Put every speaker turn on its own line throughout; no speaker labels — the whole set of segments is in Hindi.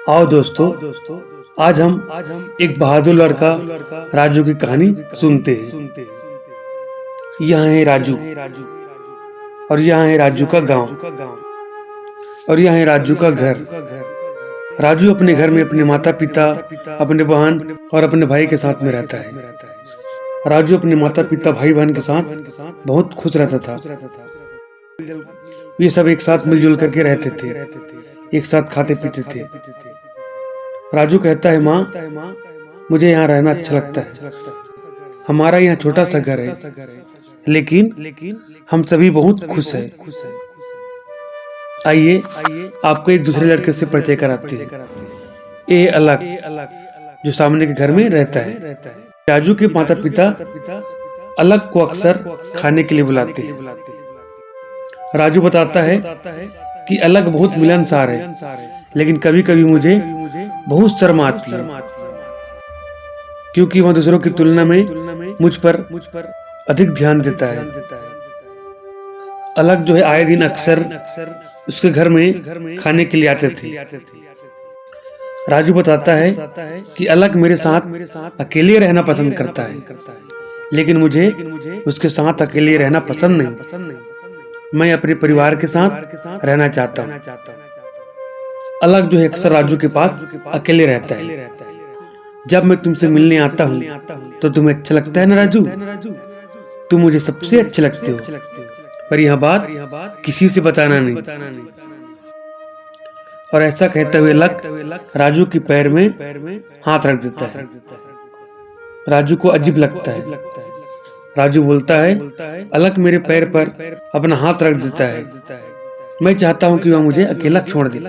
आओ दोस्तों, आज हम एक बहादुर लड़का राजू की कहानी सुनते हैं। यहाँ है राजू और यहाँ है राजू का गांव और यहाँ है राजू का घर। राजू अपने घर में अपने माता पिता, अपने बहन और अपने भाई के साथ में रहता है। राजू अपने माता पिता, भाई बहन के साथ बहुत खुश रहता था। ये सब एक साथ मिलजुल करके रहते थे, एक साथ खाते पीते थे। राजू कहता है, माँ मुझे यहाँ रहना अच्छा लगता है। हमारा यहाँ छोटा सा घर है, लेकिन हम सभी बहुत खुश हैं। आइए आपको एक दूसरे लड़के से परिचय कराते हैं। ये अलग जो सामने के घर में रहता है। राजू के माता पिता अलग को अक्सर खाने के लिए बुलाते हैं। राजू बताता है कि अलग बहुत मिलनसार है, लेकिन कभी कभी मुझे बहुत शर्म आती है, क्योंकि वह दूसरों की तुलना में मुझ पर अधिक ध्यान देता है। अलग जो है आए दिन अक्सर उसके घर में खाने के लिए आते थे। राजू बताता है कि अलग मेरे साथ अकेले रहना पसंद करता है, लेकिन मुझे उसके साथ अकेले रहना पसंद नहीं। मैं अपने परिवार के साथ रहना चाहता हूँ। अलग जो है अक्सर राजू के पास अकेले रहता है। जब मैं तुमसे मिलने आता हूँ तो तुम्हें अच्छा लगता है ना राजू? तुम मुझे सबसे अच्छे लगते हो, पर यह बात किसी से बताना नहीं। और ऐसा कहते हुए अलग राजू के पैर में हाथ रख देता है। राजू को अजीब लगता है। राजू बोलता है, अलग मेरे पैर पर अपना हाथ रख देता है। मैं चाहता हूँ कि वह मुझे अकेला छोड़ दे।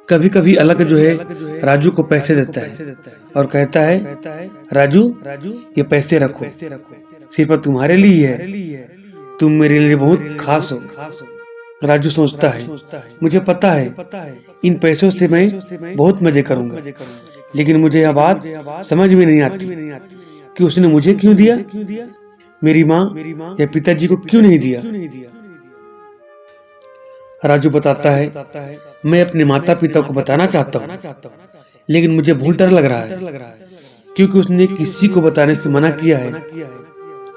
कभी कभी अलग जो है राजू को पैसे देता है और कहता है, राजू ये पैसे रखो, सिर्फ तुम्हारे लिए है, तुम मेरे लिए बहुत खास हो। राजू सोचता है, मुझे पता है इन पैसों से मैं बहुत मजे करूंगा, लेकिन मुझे यह बात समझ में नहीं आती कि उसने मुझे क्यों दिया, मेरी माँ या पिताजी को क्यों नहीं दिया। राजू बताता है, मैं अपने माता पिता को बताना चाहता हूँ, लेकिन मुझे बहुत डर लग रहा है, क्योंकि उसने किसी को बताने से मना किया है।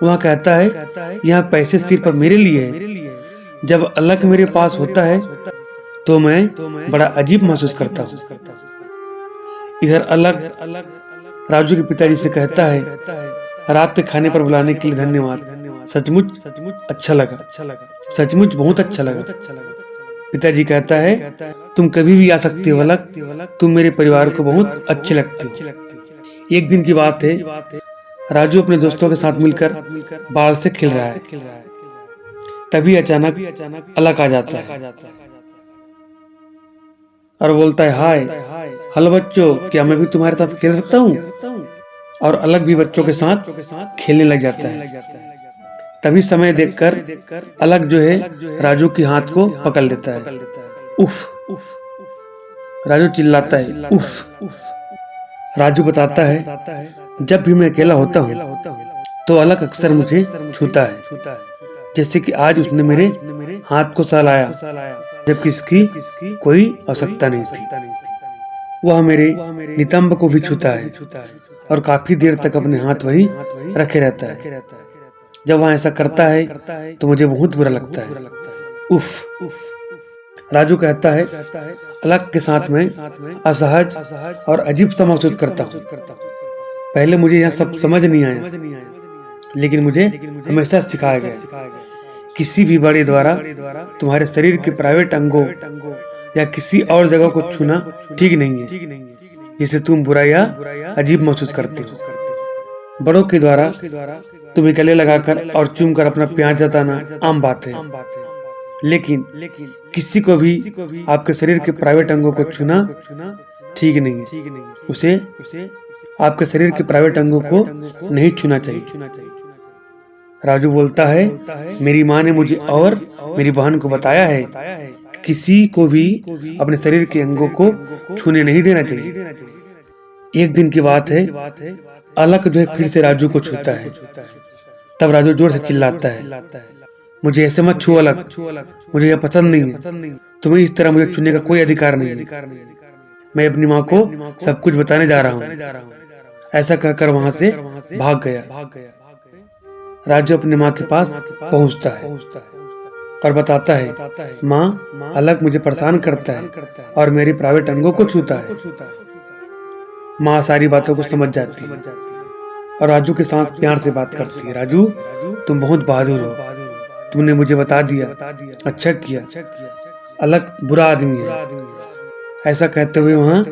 वह कहता है, यह पैसे सिर्फ मेरे लिए है। जब अलग मेरे पास होता है तो मैं बड़ा अजीब महसूस करता हूँ। इधर अलग राजू के पिताजी से कहता है, रात के खाने पर बुलाने के लिए धन्यवाद, सचमुच अच्छा लगा, सचमुच बहुत अच्छा लगा। पिताजी कहता है, तुम कभी भी आ सकते हो अलग, तुम मेरे परिवार को बहुत अच्छे लगते हो। एक दिन की बात है, राजू अपने दोस्तों के साथ मिलकर बाल से खेल रहा है। तभी अचानक अलग आ जाता है और बोलता है, हाय हेलो बच्चों, क्या मैं भी तुम्हारे साथ खेल सकता हूँ? और अलग भी बच्चों के साथ खेलने लग जाता है। तभी समय देखकर अलग जो है राजू के हाथ को पकड़ लेता है। उफ! राजू चिल्लाता है, उफ! राजू बताता है, जब भी मैं अकेला होता हूँ तो अलग अक्सर मुझे छूता है, जैसे कि आज उसने मेरे हाथ को सहलाया, जबकि इसकी कोई आवश्यकता नहीं थी। वह मेरे नितंब को भी छूता है और काफी देर तक अपने हाथ वहीं रखे रहता है। जब वह ऐसा करता है तो मुझे बहुत बुरा लगता है। उफ! राजू कहता है, अलग के साथ में असहज और अजीब सा महसूस करता हूँ। पहले मुझे यह सब समझ नहीं आया, लेकिन मुझे हमेशा सिखाया गया, किसी भी बड़े द्वारा तुम्हारे शरीर के प्राइवेट अंगों या किसी और जगह को छूना ठीक नहीं है, जिसे तुम बुरा या अजीब महसूस करते हो। बड़ों के द्वारा तुम्हें गले लगाकर और चूमकर अपना प्यार जताना आम बात है, लेकिन किसी को भी आपके शरीर के प्राइवेट अंगों को छूना ठीक नहीं है। उसे आपके शरीर के प्राइवेट अंगों को नहीं छूना चाहिए। राजू बोलता है, मेरी माँ ने मुझे और मेरी बहन को बताया है, किसी को भी अपने शरीर के अंगों को छूने नहीं देना चाहिए। एक दिन की बात है, अलग जो है फिर से राजू को छूता है। तब राजू जोर से चिल्लाता है, मुझे ऐसे मत छू अलग, मुझे यह पसंद नहीं है, तुम्हें इस तरह मुझे छूने का कोई अधिकार नहीं है। मैं अपनी माँ को सब कुछ बताने जा रहा हूँ। ऐसा कहकर वहां से भाग गया। राजू अपनी माँ के पास पहुंचता है और बताता है, माँ, अलग मुझे परेशान करता है और मेरी प्राइवेट अंगों को छूता है। माँ सारी बातों को समझ जाती है और राजू के साथ प्यार से बात करती है। राजू, तुम बहुत बहादुर हो, तुमने मुझे बता दिया, अच्छा किया। अलग बुरा आदमी है। ऐसा कहते हुए वहाँ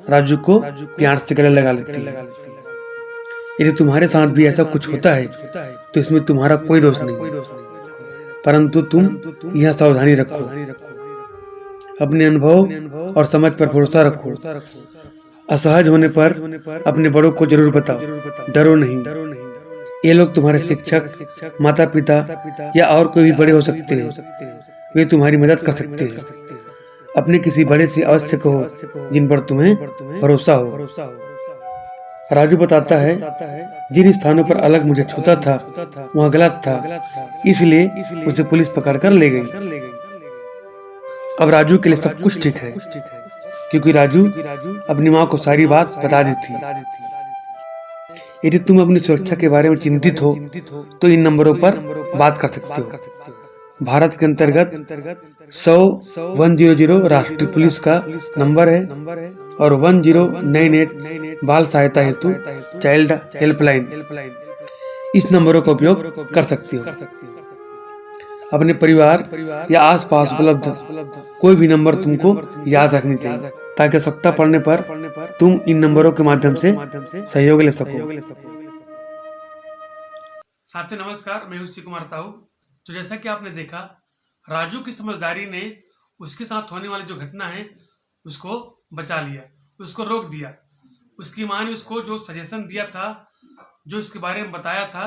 राजू को प्यार से गले लगा लेती है। यदि तुम्हारे साथ भी ऐसा कुछ होता है तो इसमें तुम्हारा कोई दोष नहीं, परंतु तुम यह सावधानी रखो, अपने अनुभव और समझ पर भरोसा रखो। असहज होने पर अपने बड़ों को जरूर बताओ, डरो नहीं। ये लोग तुम्हारे शिक्षक, माता पिता या और कोई भी बड़े हो सकते हैं, वे तुम्हारी मदद कर सकते हैं। अपने किसी बड़े से अवश्य कहो जिन पर तुम्हें भरोसा हो। राजू बताता है, जिन स्थानों पर अलग मुझे छूता था वह गलत था, इसलिए उसे पुलिस पकड़ कर ले गई। अब राजू के लिए सब कुछ ठीक है, क्योंकि राजू अपनी माँ को सारी बात बता दी थी। यदि तुम अपनी सुरक्षा के बारे में चिंतित हो तो इन नंबरों पर बात कर सकते हो। भारत के अंतर्गत 100-100 राष्ट्रीय पुलिस का नंबर है और 1098 बाल सहायता हेतु चाइल्ड हेल्पलाइन। इस नंबरों का उपयोग कर सकते हो। अपने परिवार या आसपास उपलब्ध कोई भी नंबर तुमको याद रखनी चाहिए, ताकि आवश्यकता पड़ने पर तुम इन नंबरों के माध्यम से सहयोग ले सको।
साथियों नमस्कार, मैं हूं शिव कुमार साहू। तो जैसा कि आपने देखा, राजू की समझदारी ने उसके साथ होने वाली जो घटना है उसको बचा लिया, उसको रोक दिया। उसकी माँ ने उसको जो सजेशन दिया था, जो इसके बारे में बताया था,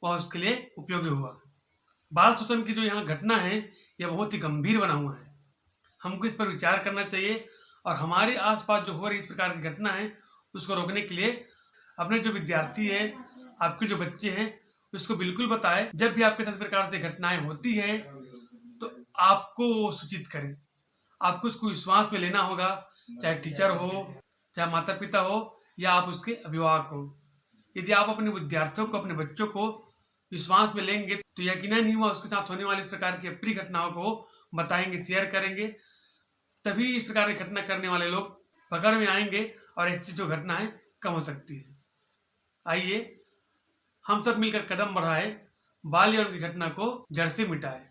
वह उसके लिए उपयोगी हुआ। बाल शोषण की जो यहाँ घटना है यह बहुत ही गंभीर बना हुआ है। हमको इस पर विचार करना चाहिए और हमारे आसपास जो हो रही इस प्रकार की घटना है उसको रोकने के लिए अपने जो विद्यार्थी हैं, आपके जो बच्चे हैं, उसको बिल्कुल बताएं। जब भी आपके साथ इस प्रकार से घटनाएं होती है तो आपको सूचित करें। आपको उसको विश्वास में लेना होगा, चाहे टीचर हो, चाहे माता पिता हो या आप उसके अभिभावक हो। यदि आप अपने विद्यार्थियों को, अपने बच्चों को विश्वास में लेंगे तो यकीनन ही वह उसके साथ होने वाली इस प्रकार की अप्रिय घटनाओं को बताएंगे, शेयर करेंगे। तभी इस प्रकार की घटना करने वाले लोग पकड़ में आएंगे और ऐसी जो घटना है कम हो सकती है। आइए हम सब मिलकर कदम बढ़ाएं, बाल यौन की घटना को जड़ से मिटाएं।